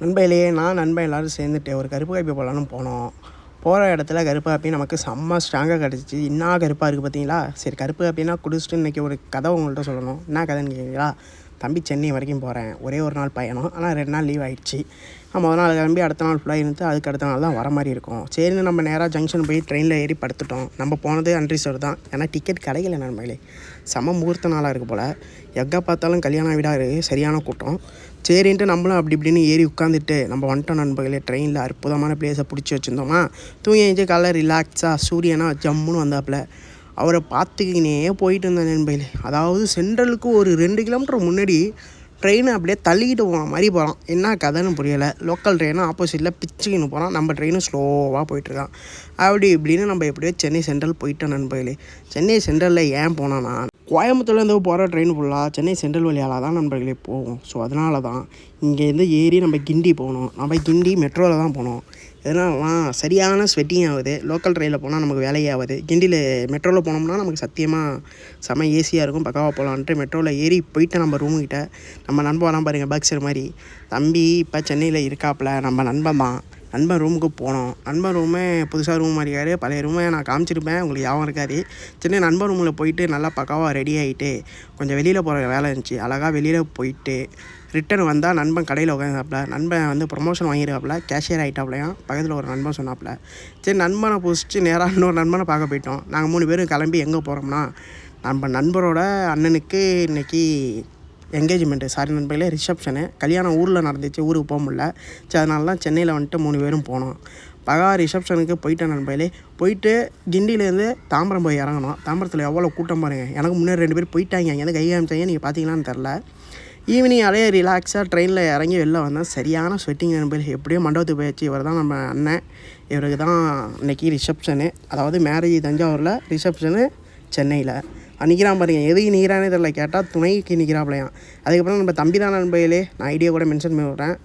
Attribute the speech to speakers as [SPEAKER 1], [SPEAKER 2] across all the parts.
[SPEAKER 1] நண்பர்களே, நண்பன் எல்லோரும் சேர்ந்துட்டு ஒரு கருப்பு காப்பி போடலான்னு போனோம். போகிற இடத்துல கருப்பு காப்பி நமக்கு செம்ம ஸ்ட்ராங்காக கிடச்சிச்சு. என்ன கருப்பாக இருக்குது பார்த்தீங்களா? சரி, கருப்பு காப்பினா குடிச்சிட்டு இன்றைக்கி ஒரு கதை உங்கள்கிட்ட சொல்லணும். என்ன கதைன்னு கேட்குறீங்களா? தம்பி சென்னை வரைக்கும் போகிறேன். ஒரே ஒரு நாள் பயணம், ஆனால் 2 நாள் லீவ் ஆகிடுச்சு. மொதல் நாள் கிளம்பி அடுத்த நாள் ஃபுல்லாக இருந்து அதுக்கு அடுத்த நாள் தான் வர மாதிரி இருக்கும். சரின்னு நம்ம நேராக ஜங்ஷன் போய் ட்ரெயினில் ஏறி படுத்துட்டோம். நம்ம போனது அன்ரிசர்வ் தான், ஏன்னா டிக்கெட் கிடைக்கல நண்பர்களே. செம்ம முகூர்த்த நாளாக இருக்குது போல். எங்கே பார்த்தாலும் கல்யாண வீடாக இருக்குது, சரியான கூட்டம். சரின்ட்டு நம்மளும் அப்படி இப்படின்னு ஏறி உட்காந்துட்டு நம்ம வந்துட்டோம் நண்பர்களே. ட்ரெயினில் அற்புதமான பிளேஸை பிடிச்சி வச்சுருந்தோமா. தூங்கி எழுந்து காலைல ரிலாக்ஸாக சூரியனா ஜம்முன்னு வந்தாப்புல அவரை பார்த்துக்கினே போயிட்டு இருந்தேன் நண்பர்களே. அதாவது சென்ட்ரலுக்கு ஒரு 2 கிலோமீட்டர் முன்னாடி ட்ரெயினை அப்படியே தள்ளிக்கிட்டு போகிற மாதிரி போகிறான். என்ன கதைன்னு புரியலை. லோக்கல் ட்ரெயினும் ஆப்போசிட்டில் பிச்சுக்கின்னு போகிறான், நம்ம ட்ரெயினும் ஸ்லோவாக போயிட்டுருக்கான். அப்படி இப்படின்னு நம்ம எப்படியோ சென்னை சென்ட்ரல் போயிட்டோம் நண்பர்களே. சென்னை சென்ட்ரலில் ஏன் போனோன்னா, கோயம்புத்தூர்லேருந்து போகிற ட்ரெயின் ஃபுல்லாக சென்னை சென்ட்ரல் வழியால் தான் நண்பர்களே போகும். ஸோ அதனால தான் இங்கேருந்து ஏறி நம்ம கிண்டி போகணும். நம்ம கிண்டி மெட்ரோவில் தான் போனோம். இதனாலலாம் சரியான ஸ்வெட்டிங் ஆகுது. லோக்கல் ட்ரெயினில் போனால் நமக்கு வேலையே ஆகுது. கிண்டியில் மெட்ரோவில் போனோம்னா நமக்கு சத்தியமாக செம ஏசியாக இருக்கும். பக்காவாக போகலான்ட்டு மெட்ரோவில் ஏறி போயிட்டு நம்ம ரூமுக்கிட்ட நம்ம நண்பன் பாருங்கள், பாக்ஸர் மாதிரி தம்பி இப்போ சென்னையில் இருக்காப்புல. நம்ம நண்பன் தான். நண்பன் ரூமுக்கு போனோம். நண்பன் ரூமே புதுசாக ரூம் மாறிக்காரு. பழைய ரூமை நான் காமிச்சிருப்பேன், உங்களுக்கு ஞாபகம் இருக்காது. சென்னை நண்பன் ரூமில் போயிட்டு நல்லா பக்காவாக ரெடி ஆகிட்டு கொஞ்சம் வெளியில் போகிற வேலை இருந்துச்சு. அழகாக வெளியில் போயிட்டு ரிட்டன் வந்தால் நண்பன் கடையில் உட்காந்தாப்புல. நண்பன் வந்து ப்ரொமோஷன் வாங்கியிருக்காப்புல, கேஷியர் ஆகிட்டாப்புலையும். பக்கத்தில் ஒரு நண்பன் சொன்னாப்புல. சரி, நண்பனை பிடிச்சிட்டு நேராக இன்னொரு நண்பனை பார்க்க போயிட்டோம். நாங்கள் 3 பேரும் கிளம்பி எங்கே போகிறோம்னா, நம்ம நண்பரோட அண்ணனுக்கு இன்றைக்கி என்கேஜ்மெண்ட்டு, சாரி நண்பர்களே, ரிசப்ஷனு. கல்யாணம் ஊரில் நடந்துச்சு, ஊருக்கு போக முடியல. சரி, அதனால தான் சென்னையில் வந்துட்டு 3 பேரும் போனோம். பகா ரிசப்ஷனுக்கு போயிட்டேன் நண்பர்களே. போயிட்டு கிண்டிலேருந்து தாம்பரம் போய் இறங்கணும். தாம்பரத்தில் எவ்வளோ கூட்டம் பாருங்கள். எனக்கு முன்னாடி 2 பேர் போயிட்டாங்க. அங்கேருந்து கை காமிச்சாங்க, நீங்கள் பார்த்தீங்களான்னு தெரில. ஈவினிங் அலையே ரிலாக்ஸாக ட்ரெயினில் இறங்கி வெளில வந்தேன். சரியான ஸ்வெட்டிங் நண்பர்கள். எப்படியோ மண்டபத்துக்கு போயாச்சு. இவர் தான் நம்ம அண்ணன். இவருக்கு தான் இன்றைக்கி ரிசப்ஷனு. அதாவது மேரேஜ் தஞ்சாவூரில், ரிசப்ஷனு சென்னையில். நிற்கிறான் பாருங்க. எதுக்கு நிற்கிறானே தெரில. கேட்டால் துணைக்கு நிற்கிறாப்லையாம். அதுக்கப்புறம் நம்ம தம்பி தான் நண்பர்களே. நான் ஐடியா கூட மென்ஷன் பண்ணி விட்றேன்.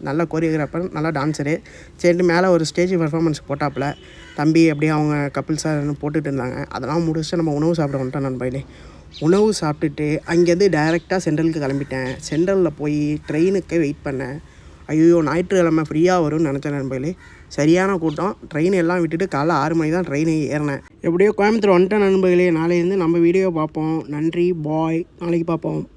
[SPEAKER 1] நல்ல கோரியோகிராஃபர், நல்லா டான்ஸரு. சரிட்டு மேலே ஒரு ஸ்டேஜ் பர்ஃபார்மன்ஸ் போட்டாப்புல. தம்பி அப்படியே அவங்க கப்பிள்ஸாக போட்டுட்டு இருந்தாங்க. அதெல்லாம் முடிச்சுட்டு நம்ம உணவு சாப்பிட வந்துட்டோம் நண்பர்களே. உணவு சாப்பிட்டுட்டு அங்கேருந்து டைரெக்டாக சென்ட்ரலுக்கு கிளம்பிட்டேன். சென்ட்ரலில் போய் ட்ரெயினுக்கு வெயிட் பண்ணேன். ஐயோ, ஞாயிற்றுக்கிழமை ஃப்ரீயாக வரும்னு நினச்சேன் நண்பர்களே. சரியான கூட்டம். ட்ரெயின் எல்லாம் விட்டுட்டு காலைல 6 மணி தான் ட்ரெயினை ஏறினேன். எப்படியோ கோயம்புத்தூர் வந்துட்டேன் நண்பர்களே. நாளையிலேருந்து நம்ம வீடியோ பார்ப்போம். நன்றி, பாய். நாளைக்கு பார்ப்போம்.